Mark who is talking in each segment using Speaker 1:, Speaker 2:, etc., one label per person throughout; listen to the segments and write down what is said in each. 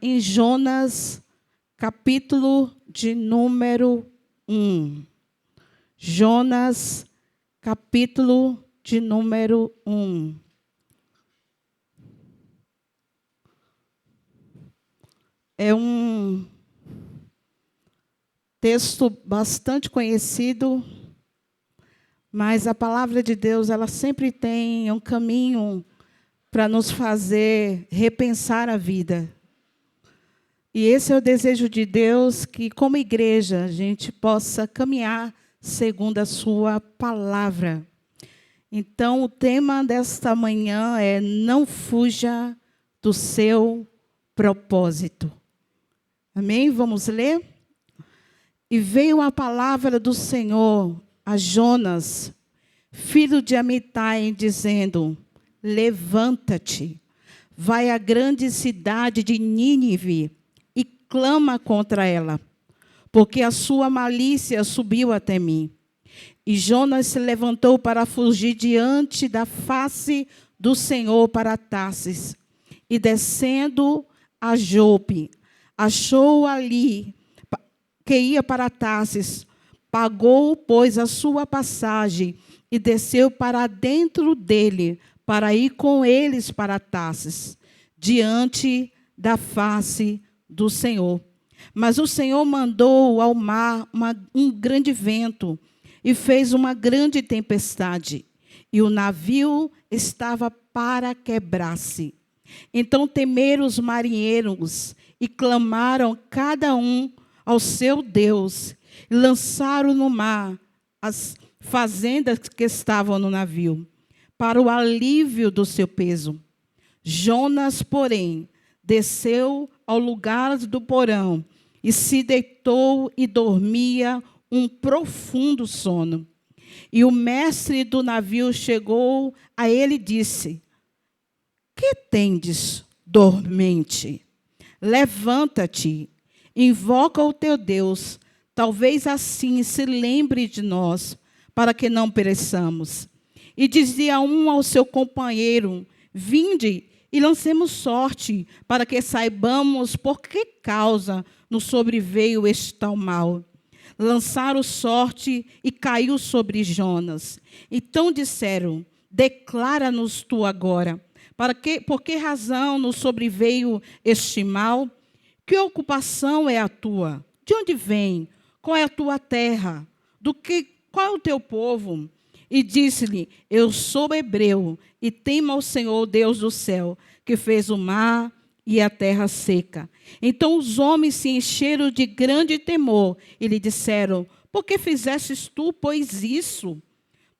Speaker 1: em Jonas, capítulo de número 1. Jonas, capítulo de número 1. É um texto bastante conhecido, mas a palavra de Deus, ela sempre tem um caminho para nos fazer repensar a vida. E esse é o desejo de Deus, que como igreja a gente possa caminhar segundo a sua palavra. Então, o tema desta manhã é: não fuja do seu propósito. Amém? Vamos ler? E veio a palavra do Senhor a Jonas, filho de Amitai, dizendo: levanta-te, vai à grande cidade de Nínive e clama contra ela, porque a sua malícia subiu até mim. E Jonas se levantou para fugir diante da face do Senhor para Tarsis. E descendo a Jope, achou ali que ia para Tarsis, pagou, pois, a sua passagem e desceu para dentro dele, para ir com eles para Tarsis, diante da face do Senhor. Mas o Senhor mandou ao mar um grande vento e fez uma grande tempestade, e o navio estava para quebrar-se. Então temeram os marinheiros e clamaram cada um ao seu Deus, e lançaram no mar as fazendas que estavam no navio, para o alívio do seu peso. Jonas, porém, desceu ao lugar do porão e se deitou e dormia um profundo sono. E o mestre do navio chegou a ele e disse: que tendes, dormente? Levanta-te, invoca o teu Deus, talvez assim se lembre de nós, para que não pereçamos. E dizia um ao seu companheiro: vinde e lancemos sorte, para que saibamos por que causa nos sobreveio este tal mal. Lançaram sorte e caiu sobre Jonas. Então disseram: declara-nos tu agora, por que razão nos sobreveio este mal? Que ocupação é a tua? De onde vem? Qual é a tua terra? Qual é o teu povo? E disse-lhe: eu sou hebreu e temo ao Senhor, Deus do céu, que fez o mar e a terra seca. Então os homens se encheram de grande temor e lhe disseram: por que fizestes tu, pois, isso?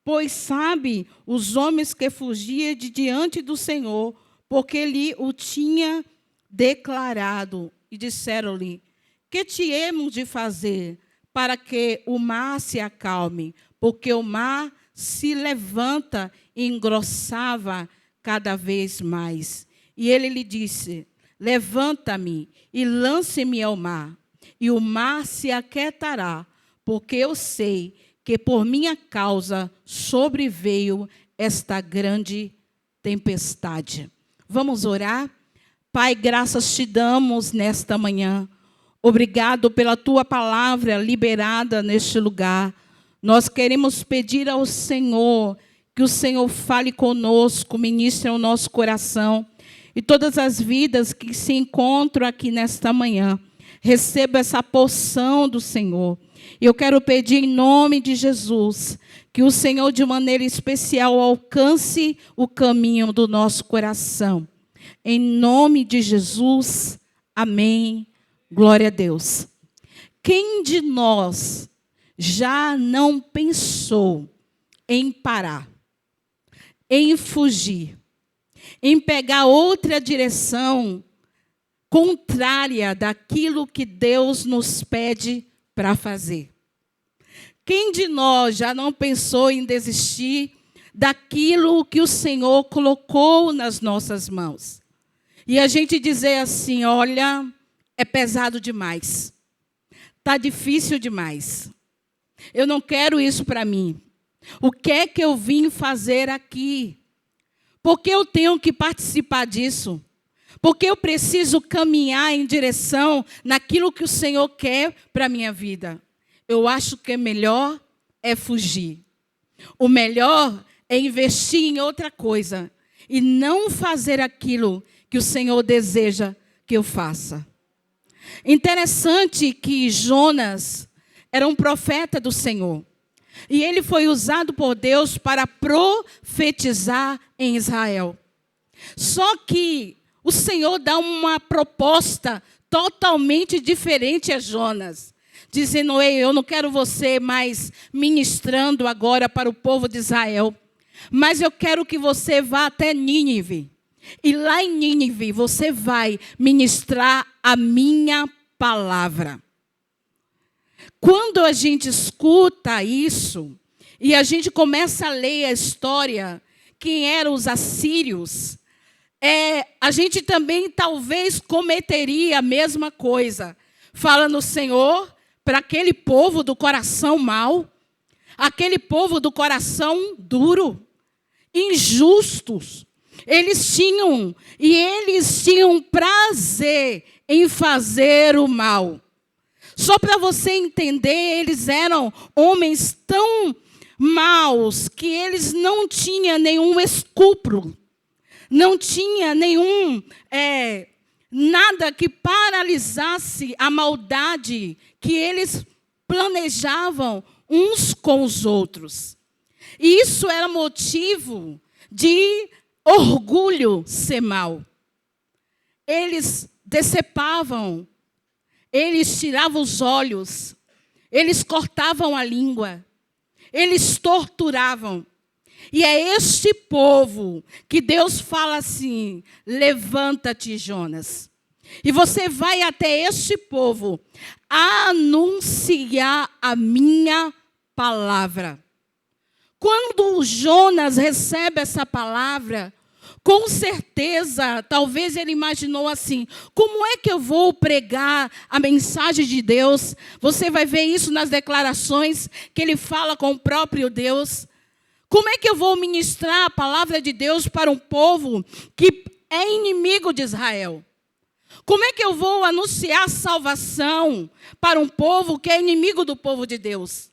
Speaker 1: Pois sabe os homens que fugia de diante do Senhor, porque lhe o tinha declarado. E disseram-lhe: que te hemos de fazer para que o mar se acalme? Porque o mar se levanta e engrossava cada vez mais. E ele lhe disse: levanta-me e lance-me ao mar, e o mar se aquietará, porque eu sei que por minha causa sobreveio esta grande tempestade. Vamos orar? Pai, graças te damos nesta manhã. Obrigado pela tua palavra liberada neste lugar. Nós queremos pedir ao Senhor que o Senhor fale conosco, ministre ao nosso coração e todas as vidas que se encontram aqui nesta manhã. Receba essa porção do Senhor. Eu quero pedir em nome de Jesus que o Senhor, de maneira especial, alcance o caminho do nosso coração. Em nome de Jesus, amém. Glória a Deus. Quem de nós já não pensou em parar, em fugir, em pegar outra direção contrária daquilo que Deus nos pede para fazer? Quem de nós já não pensou em desistir daquilo que o Senhor colocou nas nossas mãos? E a gente dizer assim: olha, é pesado demais, está difícil demais, eu não quero isso para mim. O que é que eu vim fazer aqui? Por que eu tenho que participar disso? Porque eu preciso caminhar em direção naquilo que o Senhor quer para a minha vida. Eu acho que é melhor é fugir. O melhor é investir em outra coisa e não fazer aquilo que o Senhor deseja que eu faça. Interessante que Jonas era um profeta do Senhor. E ele foi usado por Deus para profetizar em Israel. Só que o Senhor dá uma proposta totalmente diferente a Jonas. Dizendo, ei, eu não quero você mais ministrando agora para o povo de Israel. Mas eu quero que você vá até Nínive. E lá em Nínive você vai ministrar a minha palavra. Quando a gente escuta isso, e a gente começa a ler a história, quem eram os assírios, a gente também talvez cometeria a mesma coisa. Falando, Senhor, para aquele povo do coração mau, aquele povo do coração duro, injustos, eles tinham prazer em fazer o mal. Só para você entender, eles eram homens tão maus que eles não tinham nenhum escrúpulo, não tinha nada que paralisasse a maldade que eles planejavam uns com os outros. E isso era motivo de orgulho ser mau. Eles decepavam, eles tiravam os olhos, eles cortavam a língua, eles torturavam. E é este povo que Deus fala assim, levanta-te, Jonas. E você vai até este povo anunciar a minha palavra. Quando Jonas recebe essa palavra, com certeza, talvez ele imaginou assim, como é que eu vou pregar a mensagem de Deus? Você vai ver isso nas declarações que ele fala com o próprio Deus. Como é que eu vou ministrar a palavra de Deus para um povo que é inimigo de Israel? Como é que eu vou anunciar salvação para um povo que é inimigo do povo de Deus?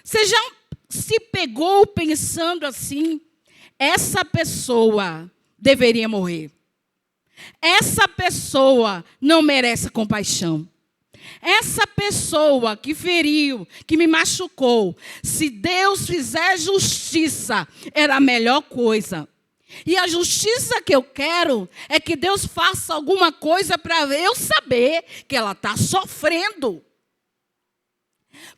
Speaker 1: Você já se pegou pensando assim? Essa pessoa deveria morrer. Essa pessoa não merece compaixão. Essa pessoa que feriu, que me machucou, se Deus fizer justiça, era a melhor coisa. E a justiça que eu quero é que Deus faça alguma coisa para eu saber que ela está sofrendo.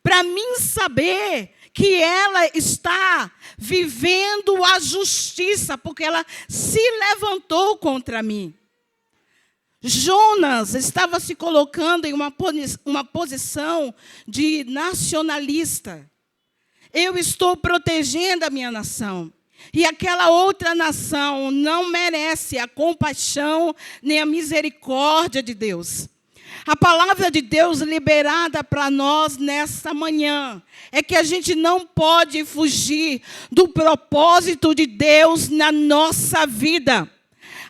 Speaker 1: Para mim saber que ela está vivendo a justiça, porque ela se levantou contra mim. Jonas estava se colocando em uma posição de nacionalista. Eu estou protegendo a minha nação. E aquela outra nação não merece a compaixão nem a misericórdia de Deus. A palavra de Deus liberada para nós nessa manhã é que a gente não pode fugir do propósito de Deus na nossa vida.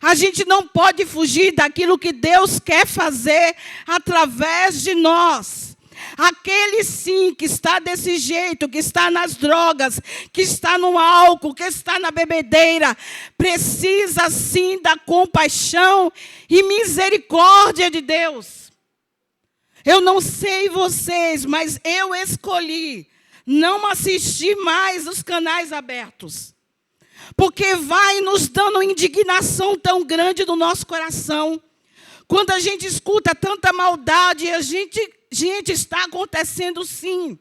Speaker 1: A gente não pode fugir daquilo que Deus quer fazer através de nós. Aquele sim que está desse jeito, que está nas drogas, que está no álcool, que está na bebedeira, precisa sim da compaixão e misericórdia de Deus. Eu não sei vocês, mas eu escolhi não assistir mais os canais abertos. Porque vai nos dando indignação tão grande do nosso coração. Quando a gente escuta tanta maldade, gente, está acontecendo sim.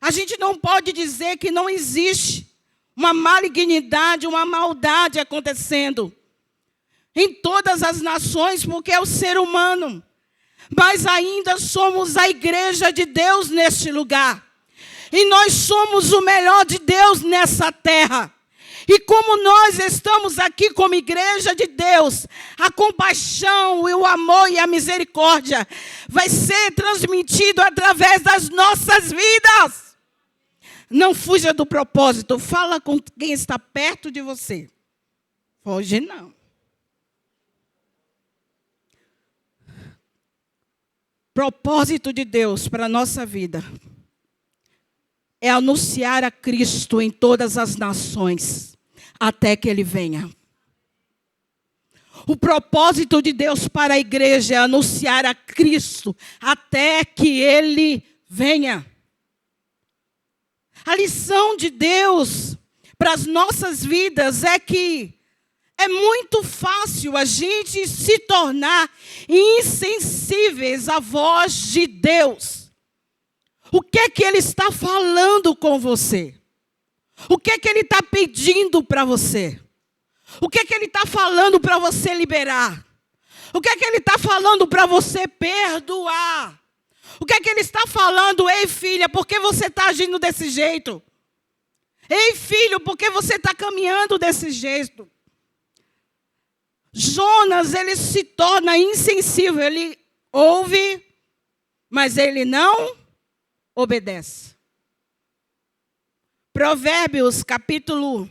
Speaker 1: A gente não pode dizer que não existe uma malignidade, uma maldade acontecendo em todas as nações, porque é o ser humano. Mas ainda somos a igreja de Deus neste lugar. E nós somos o melhor de Deus nessa terra. E como nós estamos aqui como igreja de Deus, a compaixão, e o amor e a misericórdia vai ser transmitido através das nossas vidas. Não fuja do propósito, fala com quem está perto de você. Foge não. propósito de Deus para a nossa vida é anunciar a Cristo em todas as nações, até que Ele venha. O propósito de Deus para a igreja é anunciar a Cristo, até que Ele venha. A lição de Deus para as nossas vidas é que é muito fácil a gente se tornar insensíveis à voz de Deus. O que é que Ele está falando com você? O que é que Ele está pedindo para você? O que é que Ele está falando para você liberar? O que é que Ele está falando para você perdoar? O que é que Ele está falando? Ei, filha, por que você está agindo desse jeito? Ei, filho, por que você está caminhando desse jeito? Jonas, ele se torna insensível. Ele ouve, mas ele não obedece. Provérbios, capítulo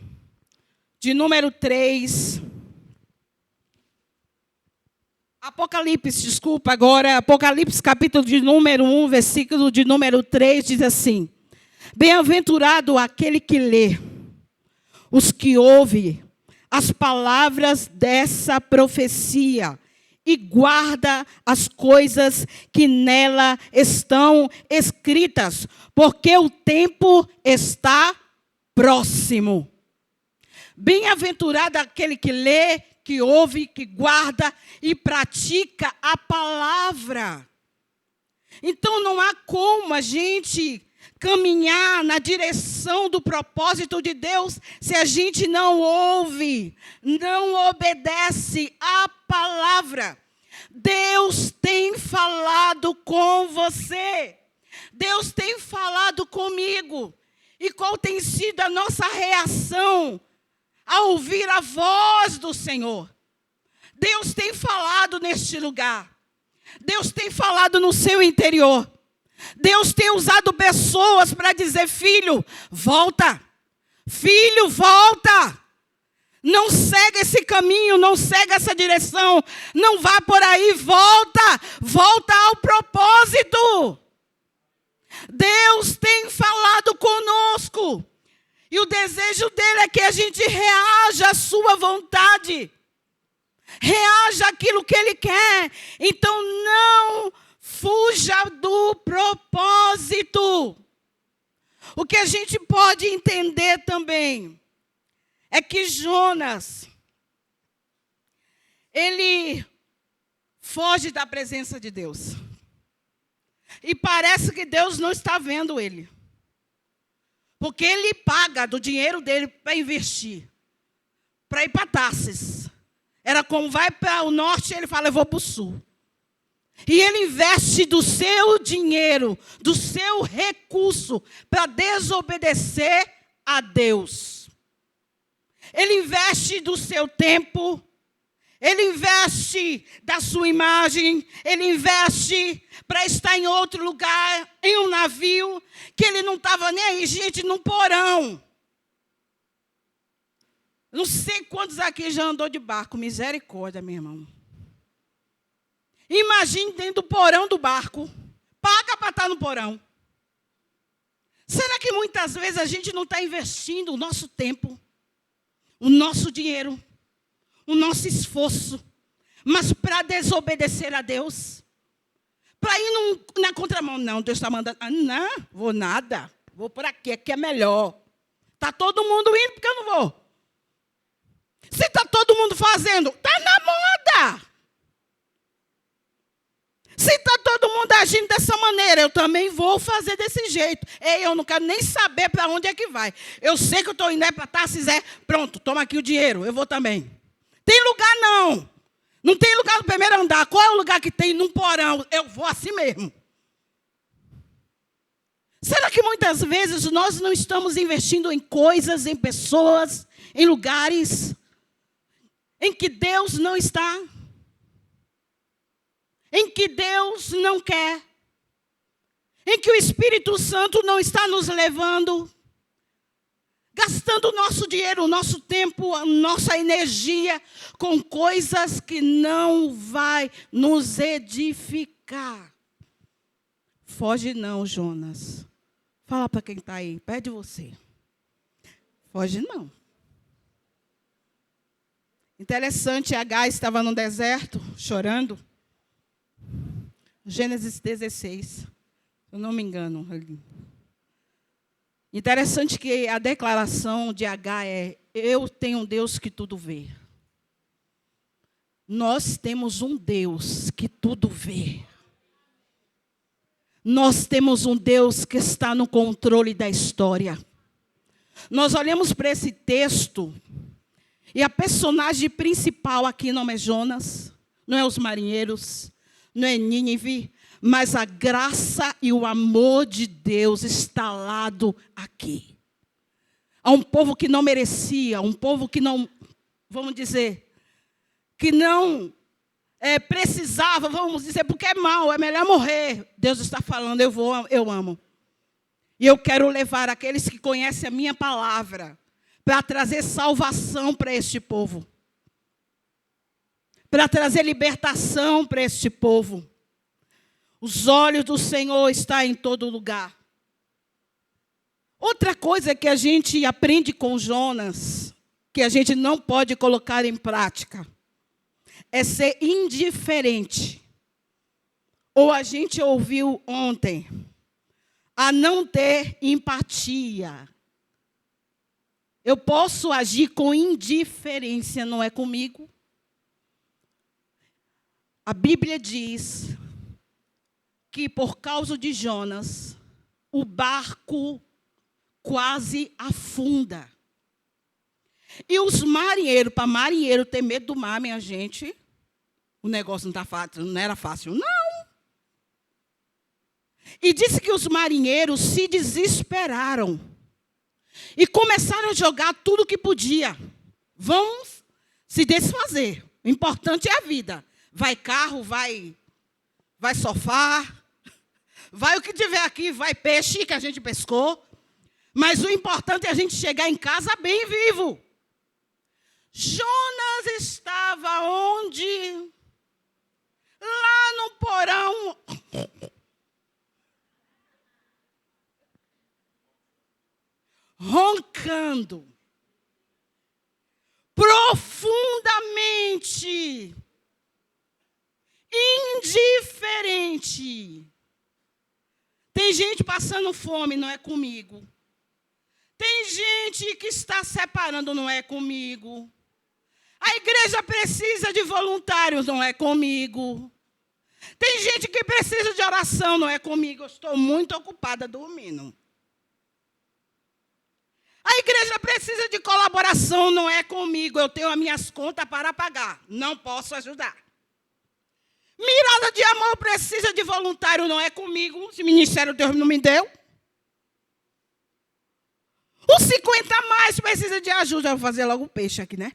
Speaker 1: de número 3. Apocalipse, capítulo de número 1, versículo de número 3, diz assim: Bem-aventurado aquele que lê, os que ouvem as palavras dessa profecia e guarda as coisas que nela estão escritas, porque o tempo está próximo. Bem-aventurado aquele que lê, que ouve, que guarda e pratica a palavra. Então não há como a gente caminhar na direção do propósito de Deus se a gente não ouve, não obedece à palavra. Deus tem falado com você. Deus tem falado comigo. E qual tem sido a nossa reação ao ouvir a voz do Senhor? Deus tem falado neste lugar. Deus tem falado no seu interior. Deus tem usado pessoas para dizer: filho, volta. Filho, volta. Não segue esse caminho, não segue essa direção. Não vá por aí, volta. Volta ao propósito. Deus tem falado conosco. E o desejo dele é que a gente reaja à sua vontade. Reaja àquilo que ele quer. Então não fuja do propósito. O que a gente pode entender também é que Jonas, ele foge da presença de Deus. E parece que Deus não está vendo ele. Porque ele paga do dinheiro dele para investir. Para ir para Tarsis. Era como vai para o norte, ele fala: eu vou para o sul. E ele investe do seu dinheiro, do seu recurso, para desobedecer a Deus. Ele investe do seu tempo, ele investe da sua imagem, ele investe para estar em outro lugar, em um navio, que ele não estava nem aí, gente, num porão. Não sei quantos aqui já andou de barco, misericórdia, meu irmão. Imagine dentro do porão do barco. Paga para estar no porão. Será que muitas vezes a gente não está investindo o nosso tempo, o nosso dinheiro, o nosso esforço, mas para desobedecer a Deus? Para ir na contramão. Não, Deus está mandando. Não, vou nada. Vou por aqui, aqui é melhor. Está todo mundo indo, porque eu não vou. Se está todo mundo fazendo, está na moda. Se está todo mundo agindo dessa maneira, eu também vou fazer desse jeito. Ei, eu não quero nem saber para onde é que vai. Eu sei que eu estou indo para Tarsis, pronto, toma aqui o dinheiro, eu vou também. Tem lugar não. Não tem lugar no primeiro andar. Qual é o lugar que tem? Num porão. Eu vou assim mesmo. Será que muitas vezes nós não estamos investindo em coisas, em pessoas, em lugares em que Deus não está? Em que Deus não quer, em que o Espírito Santo não está nos levando, gastando o nosso dinheiro, o nosso tempo, a nossa energia com coisas que não vai nos edificar. Foge não, Jonas. Fala para quem está aí, pede você. Foge não. Interessante, Agar estava no deserto, chorando. Gênesis 16, se eu não me engano. Interessante que a declaração de Agar é: eu tenho um Deus que tudo vê. Nós temos um Deus que tudo vê. Nós temos um Deus que está no controle da história. Nós olhamos para esse texto e a personagem principal aqui não é Jonas, não é os marinheiros, não é Nínive, mas a graça e o amor de Deus instalado aqui. Há um povo que não merecia, um povo que não, vamos dizer, que não precisava, vamos dizer, porque é mal, é melhor morrer. Deus está falando, eu amo. E eu quero levar aqueles que conhecem a minha palavra para trazer salvação para este povo. Para trazer libertação para este povo. Os olhos do Senhor estão em todo lugar. Outra coisa que a gente aprende com Jonas, que a gente não pode colocar em prática, é ser indiferente. Ou a gente ouviu ontem, a não ter empatia. Eu posso agir com indiferença, não é comigo? A Bíblia diz que por causa de Jonas, o barco quase afunda. E os marinheiros, para marinheiro ter medo do mar, minha gente, o negócio não tá fácil, não era fácil, não. E disse que os marinheiros se desesperaram e começaram a jogar tudo que podia. Vamos se desfazer. O importante é a vida. Vai carro, vai sofá, vai o que tiver aqui, vai peixe que a gente pescou. Mas o importante é a gente chegar em casa bem vivo. Jonas estava onde? Lá no porão. Roncando. Profundamente. Indiferente. Tem gente passando fome, não é comigo. Tem gente que está separando, não é comigo. A igreja precisa de voluntários, não é comigo. Tem gente que precisa de oração, não é comigo. Eu estou muito ocupada dormindo. A igreja precisa de colaboração, não é comigo. Eu tenho as minhas contas para pagar. Não posso ajudar. Mirada de amor precisa de voluntário, não é comigo. Se ministério Deus não me deu. Os 50 mais precisa de ajuda. Eu vou fazer logo o peixe aqui, né?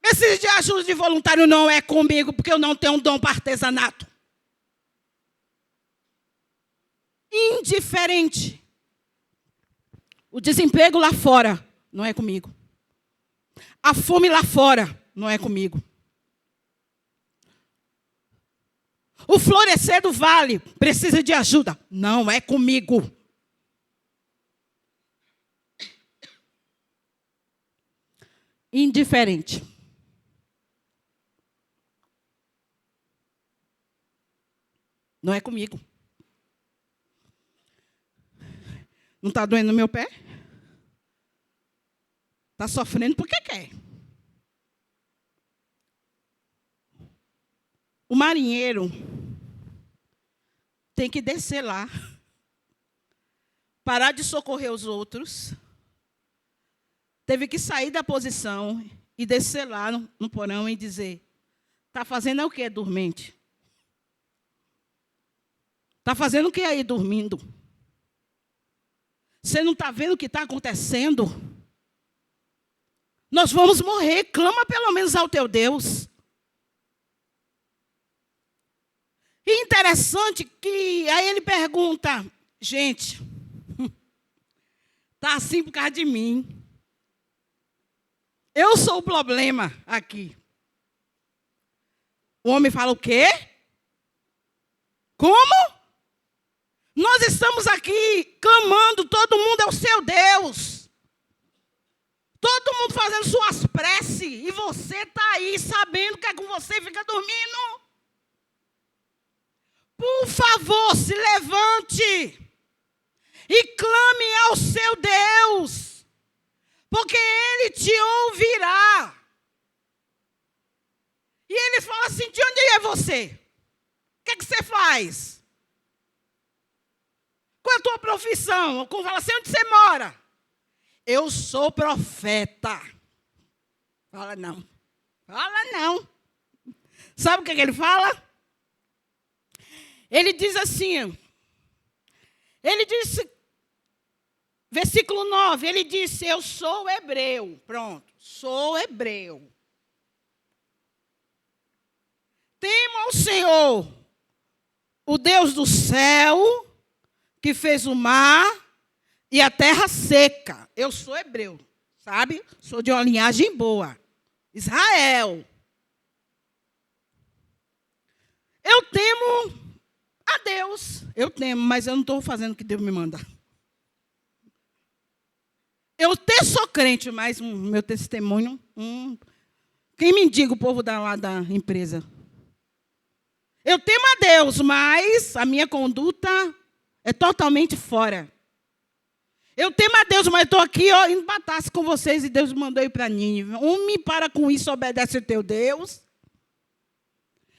Speaker 1: Precisa de ajuda de voluntário, não é comigo, porque eu não tenho um dom para artesanato. Indiferente. O desemprego lá fora, não é comigo. A fome lá fora, não é comigo. O florescer do vale precisa de ajuda, não é comigo. Indiferente. Não é comigo. Não está doendo no meu pé? Está sofrendo porque quer. O marinheiro tem que descer lá, parar de socorrer os outros, teve que sair da posição e descer lá no porão e dizer: está fazendo o que, dormente? Está fazendo o que aí, dormindo? Você não está vendo o que está acontecendo? Nós vamos morrer, clama pelo menos ao teu Deus. E interessante que aí ele pergunta: gente, está assim por causa de mim. Eu sou o problema aqui. O homem fala o quê? Como? todo mundo é o seu Deus. Todo mundo fazendo suas preces. E você está aí sabendo que é com você e fica dormindo. Por favor, se levante. E clame ao seu Deus. Porque Ele te ouvirá. E Ele fala assim, de onde é você? O que é que você faz? Qual é a tua profissão? Como fala assim, onde você mora? Eu sou profeta. Fala não. Fala não. Sabe o que ele fala? Ele diz assim. Ele disse, versículo 9, ele disse, eu sou hebreu. Pronto, sou hebreu. Temo ao Senhor, o Deus do céu, que fez o mar e a terra seca. Eu sou hebreu, sabe? Sou de uma linhagem boa. Israel. Eu temo a Deus. Eu temo, mas eu não estou fazendo o que Deus me manda. Eu até sou crente, mas meu testemunho... quem me diga o povo lá da empresa? Eu temo a Deus, mas a minha conduta é totalmente fora. Eu temo a Deus, mas estou aqui indo batalhar com vocês e Deus mandou ir para Nínive. Me para com isso, obedece o teu Deus.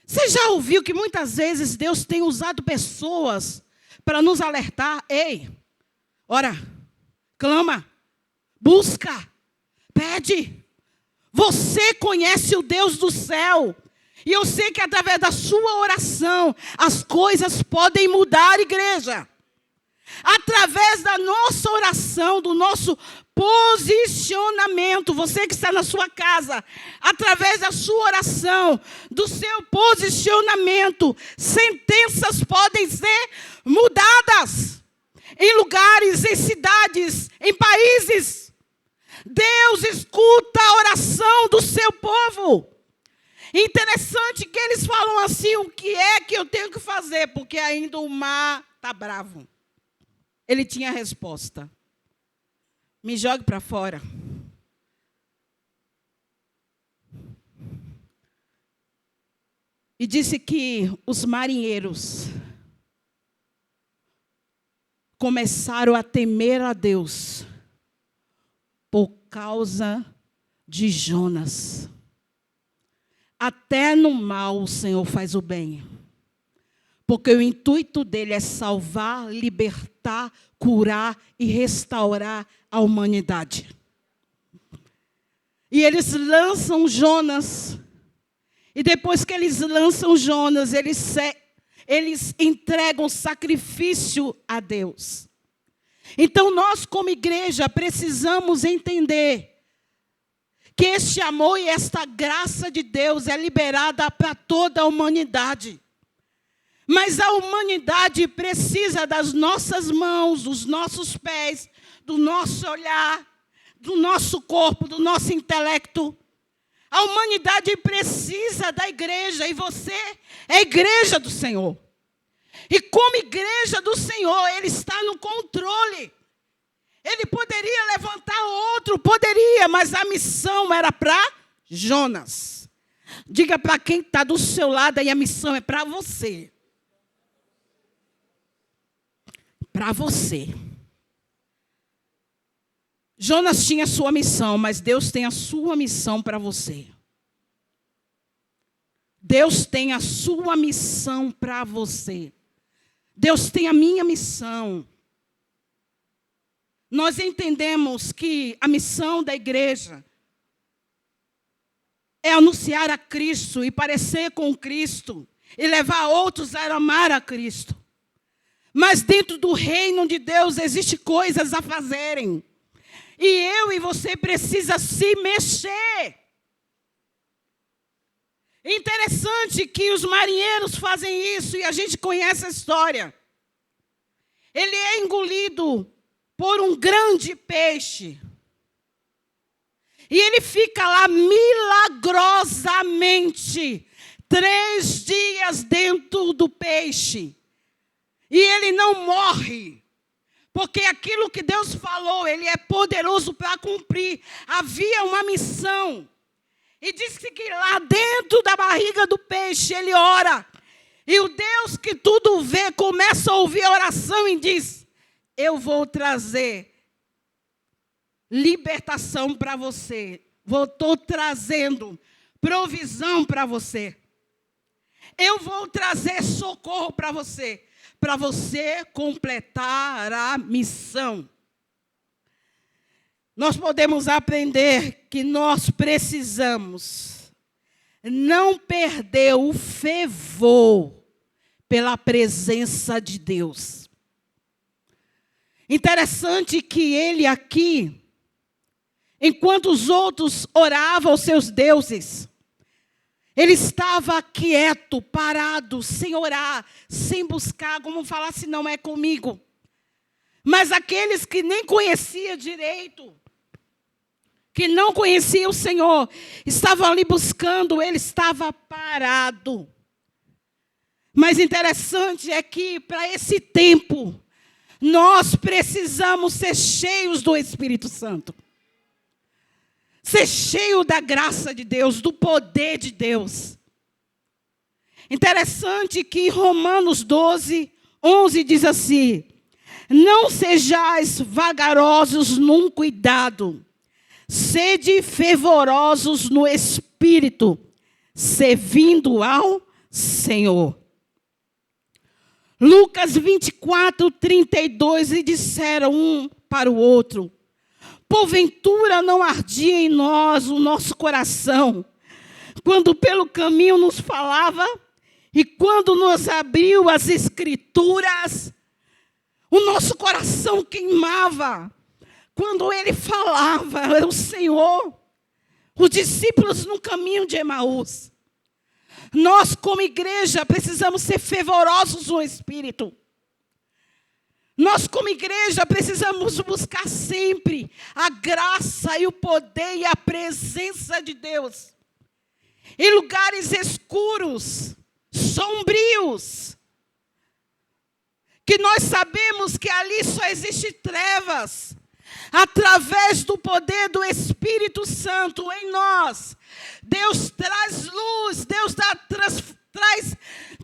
Speaker 1: Você já ouviu que muitas vezes Deus tem usado pessoas para nos alertar? Ei, ora, clama, busca, pede. Você conhece o Deus do céu. E eu sei que através da sua oração, as coisas podem mudar, igreja. Através da nossa oração, do nosso posicionamento, você que está na sua casa, através da sua oração, do seu posicionamento, sentenças podem ser mudadas em lugares, em cidades, em países. Deus escuta a oração do seu povo. Interessante que eles falam assim, o que é que eu tenho que fazer? Porque ainda o mar está bravo. Ele tinha a resposta. Me jogue para fora. E disse que os marinheiros começaram a temer a Deus por causa de Jonas. Até no mal o Senhor faz o bem. Porque o intuito dele é salvar, libertar, curar e restaurar a humanidade. E eles lançam Jonas. E depois que eles lançam Jonas, eles entregam sacrifício a Deus. Então nós, como igreja, precisamos entender que este amor e esta graça de Deus é liberada para toda a humanidade. Mas a humanidade precisa das nossas mãos, dos nossos pés, do nosso olhar, do nosso corpo, do nosso intelecto. A humanidade precisa da igreja e você é a igreja do Senhor. E como igreja do Senhor, Ele está no controle. Ele poderia levantar outro, poderia, mas a missão era para Jonas. Diga para quem está do seu lado aí, a missão é para você. Para você. Jonas tinha a sua missão, mas Deus tem a sua missão para você. Deus tem a sua missão para você. Deus tem a minha missão. Nós entendemos que a missão da igreja é anunciar a Cristo e parecer com Cristo e levar outros a amar a Cristo. Mas dentro do reino de Deus existem coisas a fazerem. E eu e você precisa se mexer. Interessante que os marinheiros fazem isso e a gente conhece a história. Ele é engolido por um grande peixe. E ele fica lá milagrosamente 3 dias dentro do peixe. E ele não morre. Porque aquilo que Deus falou, Ele é poderoso para cumprir. Havia uma missão. E disse que lá dentro da barriga do peixe, ele ora. E o Deus que tudo vê, começa a ouvir a oração e diz: eu vou trazer libertação para você. Estou trazendo provisão para você. Eu vou trazer socorro para você completar a missão. Nós podemos aprender que nós precisamos não perder o fervor pela presença de Deus. Interessante que ele aqui, enquanto os outros oravam aos seus deuses, ele estava quieto, parado, sem orar, sem buscar, como falar se não é comigo. Mas aqueles que nem conheciam direito, que não conheciam o Senhor, estavam ali buscando, ele estava parado. Mas interessante é que para esse tempo, nós precisamos ser cheios do Espírito Santo. Ser cheio da graça de Deus, do poder de Deus. Interessante que em Romanos 12, 11 diz assim: não sejais vagarosos num cuidado, sede fervorosos no Espírito, servindo ao Senhor. Lucas 24, 32, e disseram um para o outro: porventura não ardia em nós o nosso coração, quando pelo caminho nos falava, e quando nos abriu as Escrituras, o nosso coração queimava. Quando ele falava, era o Senhor. Os discípulos no caminho de Emaús. Nós, como igreja, precisamos ser fervorosos no Espírito. Nós, como igreja, precisamos buscar sempre a graça e o poder e a presença de Deus. Em lugares escuros, sombrios, que nós sabemos que ali só existe trevas. Através do poder do Espírito Santo em nós, Deus traz luz, Deus traz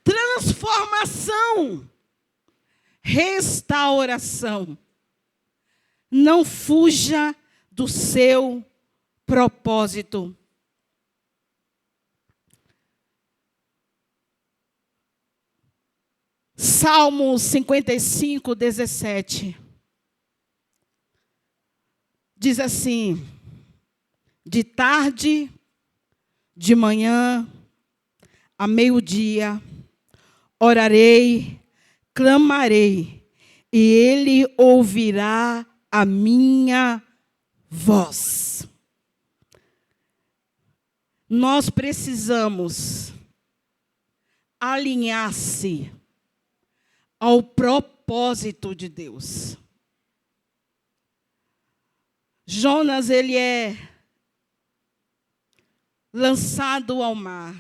Speaker 1: transformação, restauração. Não fuja do seu propósito. Salmo 55, 17. Diz assim: de tarde, de manhã, a meio-dia, orarei, clamarei, e ele ouvirá a minha voz. Nós precisamos alinhar-se ao propósito de Deus. Jonas, ele é lançado ao mar.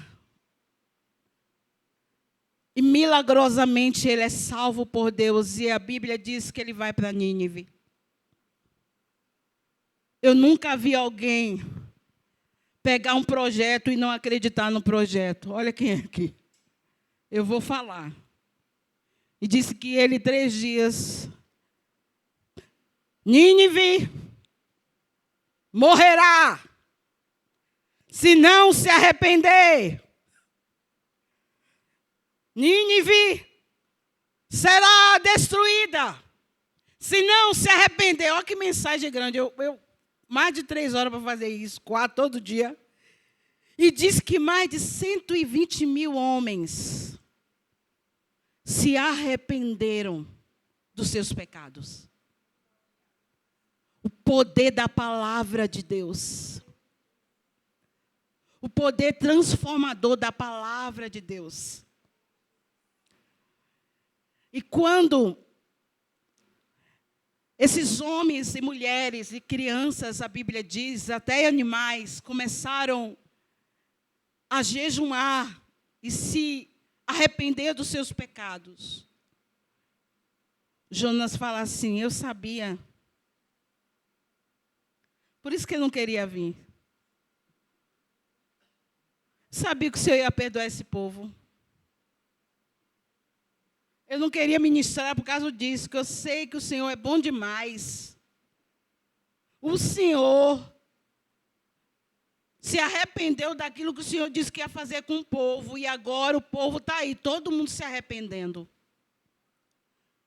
Speaker 1: E milagrosamente ele é salvo por Deus. E a Bíblia diz que ele vai para Nínive. Eu nunca vi alguém pegar um projeto e não acreditar no projeto. Olha quem é aqui. Eu vou falar. E disse que ele 3 dias. Nínive morrerá, se não se arrepender. Nínive será destruída, se não se arrepender. Olha que mensagem grande. Eu mais de 3 horas para fazer isso, 4 todo dia. E diz que mais de 120 mil homens se arrependeram dos seus pecados. O poder da palavra de Deus. O poder transformador da palavra de Deus. E quando esses homens e mulheres e crianças, a Bíblia diz, até animais, começaram a jejuar e se arrepender dos seus pecados, Jonas fala assim: eu sabia. Por isso que ele não queria vir. Sabia que o Senhor ia perdoar esse povo. Eu não queria ministrar por causa disso, que eu sei que o Senhor é bom demais. O Senhor se arrependeu daquilo que o Senhor disse que ia fazer com o povo, e agora o povo está aí, todo mundo se arrependendo.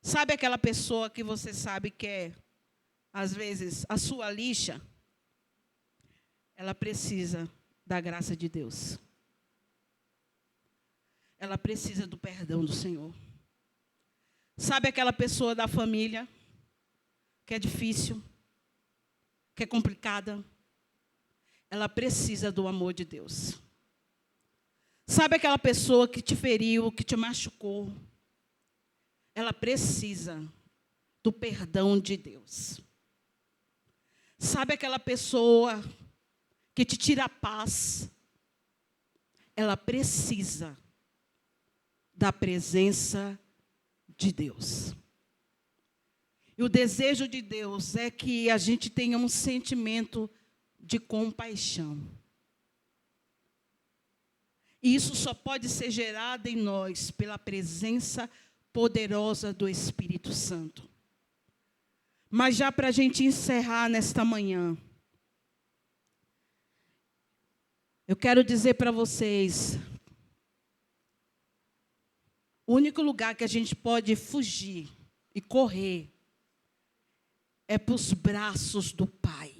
Speaker 1: Sabe aquela pessoa que você sabe que é, às vezes, a sua lixa? Ela precisa da graça de Deus. Ela precisa do perdão do Senhor. Sabe aquela pessoa da família que é difícil, que é complicada? Ela precisa do amor de Deus. Sabe aquela pessoa que te feriu, que te machucou? Ela precisa do perdão de Deus. Sabe aquela pessoa que te tira a paz? Ela precisa da presença de Deus. E o desejo de Deus é que a gente tenha um sentimento de compaixão. E isso só pode ser gerado em nós pela presença poderosa do Espírito Santo. Mas já para a gente encerrar nesta manhã, eu quero dizer para vocês, o único lugar que a gente pode fugir e correr é para os braços do Pai.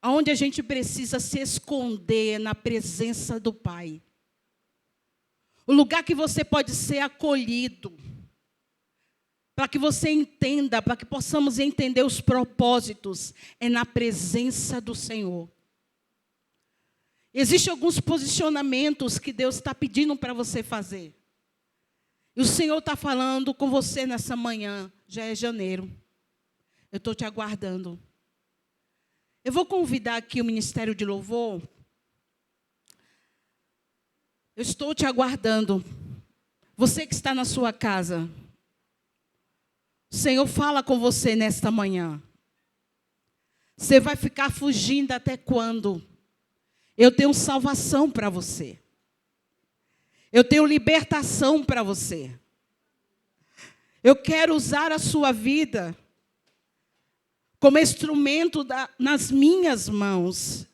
Speaker 1: Onde a gente precisa se esconder é na presença do Pai. O lugar que você pode ser acolhido, para que você entenda, para que possamos entender os propósitos, é na presença do Senhor. Existem alguns posicionamentos que Deus está pedindo para você fazer. E o Senhor está falando com você nessa manhã. Já é janeiro. Eu estou te aguardando. Eu vou convidar aqui o Ministério de Louvor. Eu estou te aguardando. Você que está na sua casa. O Senhor fala com você nesta manhã. Você vai ficar fugindo até quando? Eu tenho salvação para você. Eu tenho libertação para você. Eu quero usar a sua vida como instrumento nas minhas mãos.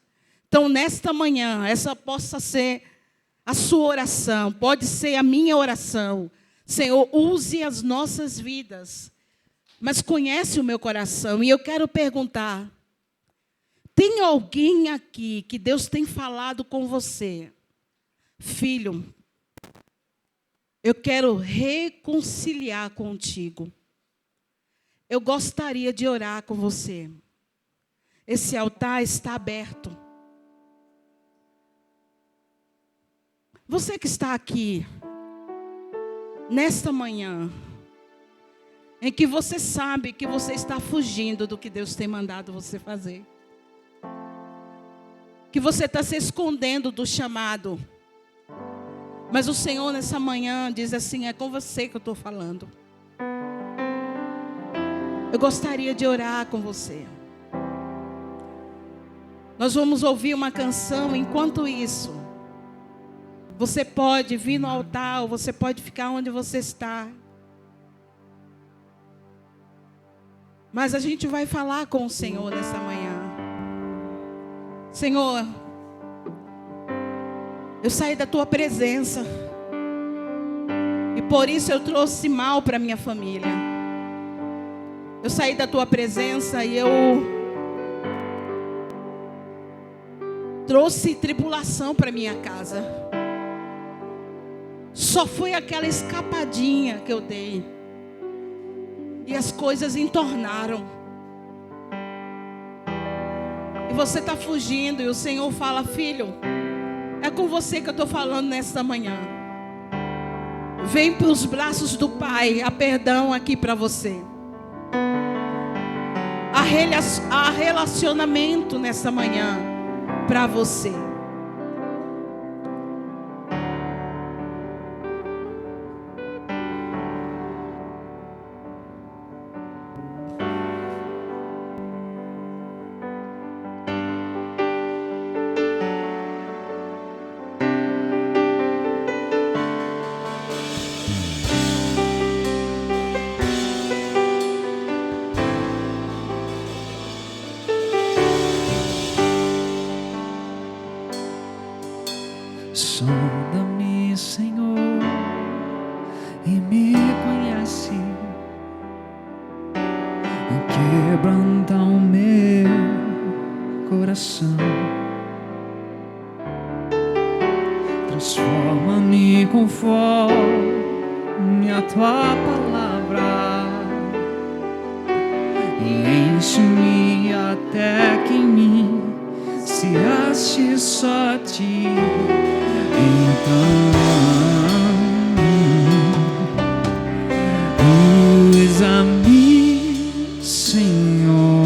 Speaker 1: Então, nesta manhã, essa possa ser a sua oração, pode ser a minha oração. Senhor, use as nossas vidas, mas conhece o meu coração. E eu quero perguntar, tem alguém aqui que Deus tem falado com você? Filho, eu quero reconciliar contigo. Eu gostaria de orar com você. Esse altar está aberto. Você que está aqui, nesta manhã, em que você sabe que você está fugindo do que Deus tem mandado você fazer. Que você está se escondendo do chamado. Mas o Senhor nessa manhã diz assim, é com você que eu estou falando. Eu gostaria de orar com você. Nós vamos ouvir uma canção. Enquanto isso, você pode vir no altar, ou você pode ficar onde você está. Mas a gente vai falar com o Senhor nessa manhã. Senhor, eu saí da tua presença. E por isso eu trouxe mal para minha família. Eu saí da tua presença e eu trouxe tribulação para minha casa. Só foi aquela escapadinha que eu dei. E as coisas entornaram. E você está fugindo. E o Senhor fala, filho, é com você que eu estou falando nesta manhã. Vem para os braços do Pai. Há perdão aqui para você. Há relacionamento nessa manhã para você.
Speaker 2: Usa-me conforme a tua palavra e enche-me até que em mim se ache só a ti. Então usa-me, Senhor,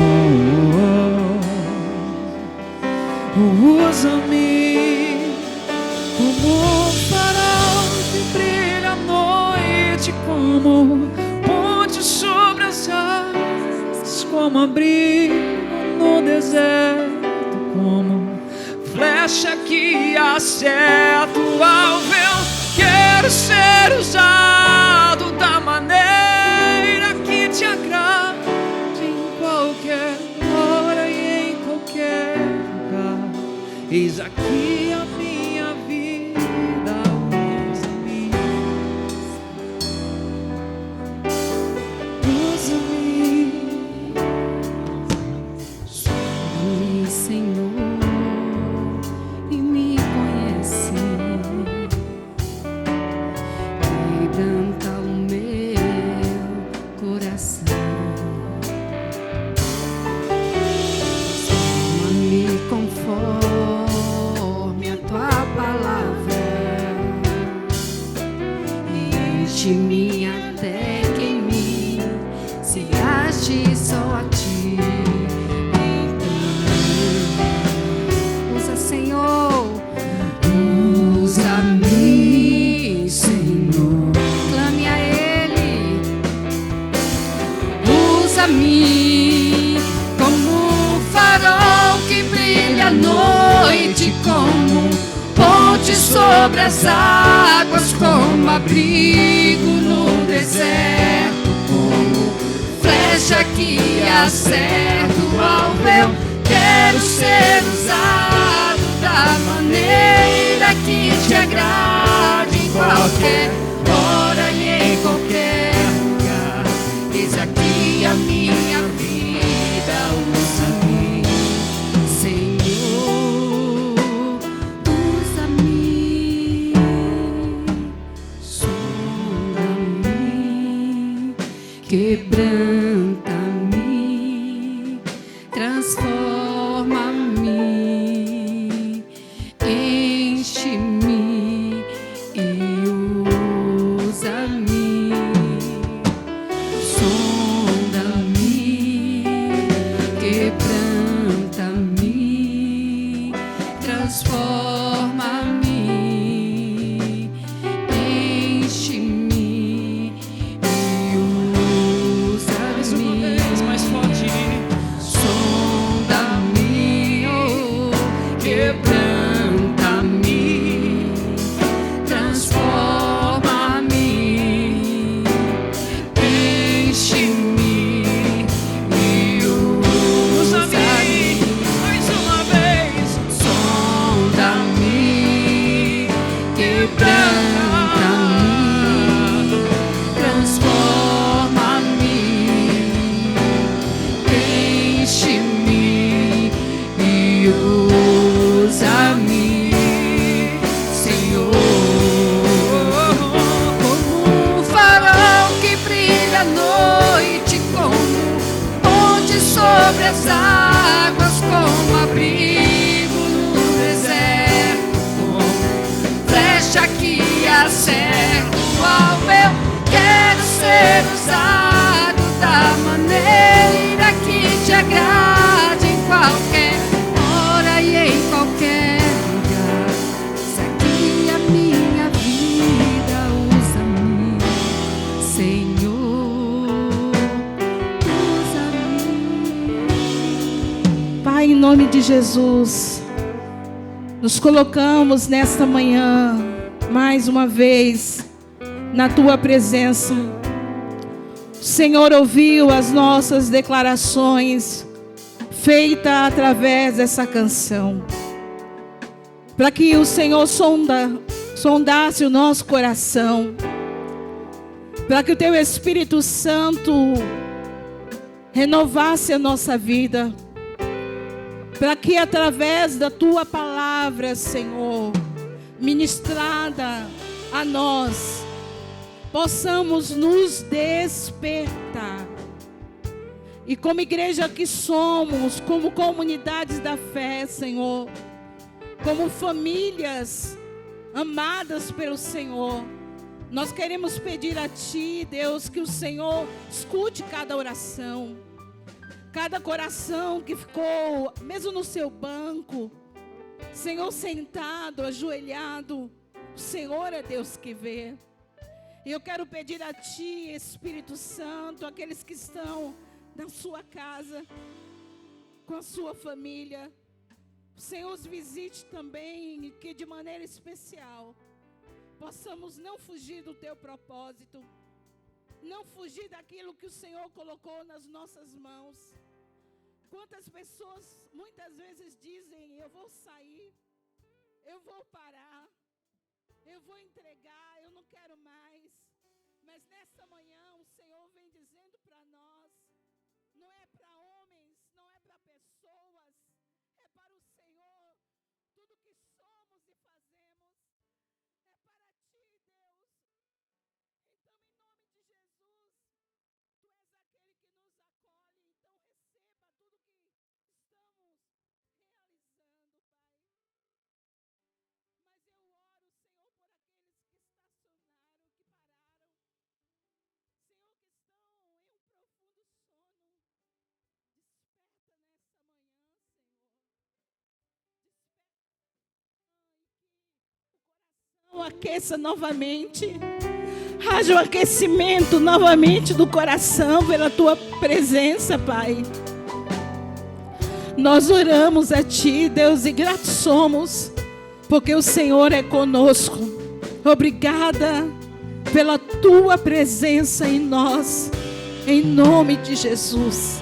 Speaker 2: usa-me como um farol que brilha à noite, como ponte sobre as águas, como abrigo no deserto, como flecha que acerta o alvo. Eu quero ser usado da maneira que te agrade, em qualquer hora e em qualquer lugar. Eis aqui a minha vida, usa-me, usa-me.
Speaker 3: Sonhe, Senhor, e me conhece. Quebranta o meu coração. Toma-me conforme a tua palavra e enche-me até que em mim se ache só a ti. Então, usa, Senhor, usa-me, Senhor. Clame a Ele. Usa-me como um farol que brilha à noite, como ponte sobre as águas, como abrigo no deserto, como flecha que acerta o alvo. Eu quero ser usado da maneira que te agrade, em qualquer hora e em qualquer lugar. Eis aqui a minha vida, usa-me, Senhor, usa-me, sonda-me, quebranta-me, transforma-me, enche-me e usa-me, sonda-me, quebranta-me, transforma-me, enche-me e
Speaker 2: Mais uma
Speaker 3: usa-me.
Speaker 2: vez, mais forte.
Speaker 3: Sonda-me, oh, quebranta-me, transforma-me, enche-me e
Speaker 2: Usa-me
Speaker 3: usa-me.
Speaker 2: mais uma vez.
Speaker 3: Sonda-me, quebranta-me, transforma-me, enche-me e usa-me, Senhor. Como um farol que brilha à noite, como ponte sobre as águas, como abrigo no deserto, como flecha que acerta o alvo. Eu quero ser usado da maneira que te agrade, em qualquer hora e em qualquer lugar. Eis aqui a minha vida, usa-me, Senhor, usa-me.
Speaker 1: Pai, em nome de Jesus, nos colocamos nesta manhã, mais uma vez, na Tua presença. O Senhor ouviu as nossas declarações, feitas através dessa canção, para que o Senhor sondasse o nosso coração, para que o Teu Espírito Santo renovasse a nossa vida, para que através da Tua palavra, Senhor, ministrada a nós possamos nos despertar. E como igreja que somos, como comunidades da fé, Senhor, como famílias amadas pelo Senhor, nós queremos pedir a Ti, Deus, que o Senhor escute cada oração, cada coração que ficou, mesmo no seu banco, Senhor, sentado, ajoelhado, o Senhor é Deus que vê. E eu quero pedir a Ti, Espírito Santo, aqueles que estão na sua casa, com a sua família, o Senhor os visite também, e que de maneira especial possamos não fugir do Teu propósito, não fugir daquilo que o Senhor colocou nas nossas mãos. Quantas pessoas muitas vezes dizem: eu vou sair, eu vou parar, eu vou entregar, eu não quero mais. Mas nessa manhã o Senhor vem dizendo para nós: não é para homens, não é para pessoas, é para o Senhor. Tudo que somos e fazemos é para Ti, Deus. Então, em nome de Jesus, Tu és aquele que nos acolhe. Então receba tudo que estamos realizando, Pai. Mas eu oro, Senhor, por aqueles que estacionaram, que pararam, Senhor, que estão em um profundo sono. Desperta nessa manhã, Senhor. Desperta, e que o coração aqueça novamente. Haja o aquecimento novamente do coração pela Tua presença, Pai. Nós oramos a Ti, Deus, e gratos somos, porque o Senhor é conosco. Obrigada pela Tua presença em nós, em nome de Jesus.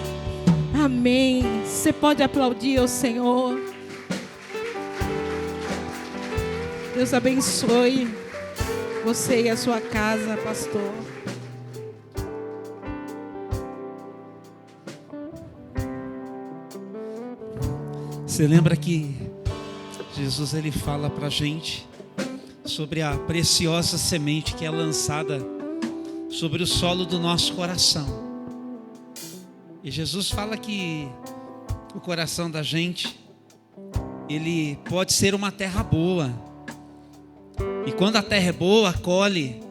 Speaker 1: Amém. Você pode aplaudir ao Senhor. Deus abençoe você e a sua casa, pastor.
Speaker 2: Você lembra que Jesus ele fala para a gente sobre a preciosa semente que é lançada sobre o solo do nosso coração. E Jesus fala que o coração da gente, ele pode ser uma terra boa. E quando a terra é boa, colhe.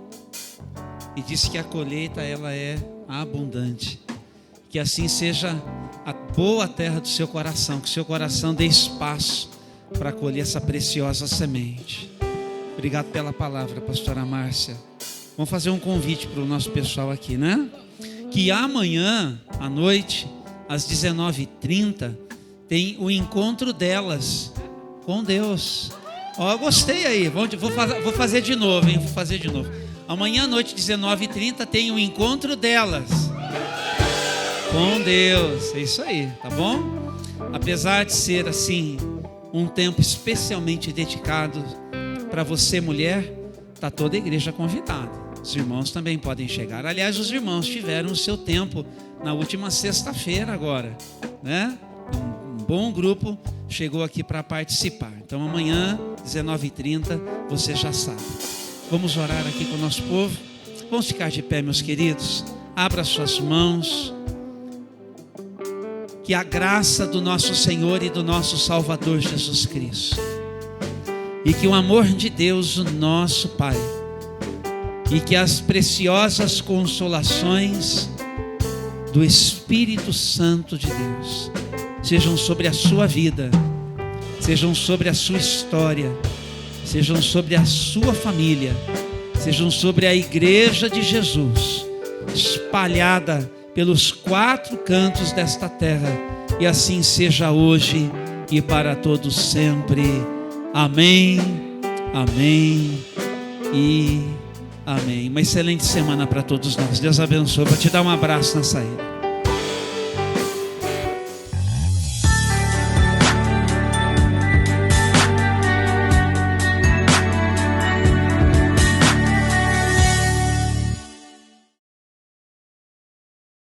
Speaker 2: E diz que a colheita ela é abundante. Que assim seja a boa terra do seu coração, que o seu coração dê espaço para colher essa preciosa semente. Obrigado pela palavra, pastora Márcia. Vamos fazer um convite para o nosso pessoal aqui, né? Que amanhã à noite, às 19h30, tem o encontro delas com Deus. Ó, gostei aí, vou fazer de novo, hein? Vou fazer de novo. Amanhã à noite, 19h30, tem o encontro delas com Deus. É isso aí, tá bom? Apesar de ser assim, um tempo especialmente dedicado para você, mulher, tá toda a igreja convidada. Os irmãos também podem chegar. Aliás, os irmãos tiveram o seu tempo na última sexta-feira agora, né? Um bom grupo chegou aqui para participar. Então amanhã, 19h30, você já sabe. Vamos orar aqui com o nosso povo. Vamos ficar de pé, meus queridos. Abra suas mãos. Que a graça do nosso Senhor e do nosso Salvador Jesus Cristo, e que o amor de Deus, o nosso Pai, e que as preciosas consolações do Espírito Santo de Deus sejam sobre a sua vida, sejam sobre a sua história, sejam sobre a sua família, sejam sobre a igreja de Jesus, espalhada pelos 4 cantos desta terra, e assim seja hoje e para todos sempre. Amém, amém e amém. Uma excelente semana para todos nós. Deus abençoe. Vou te dar um abraço na saída.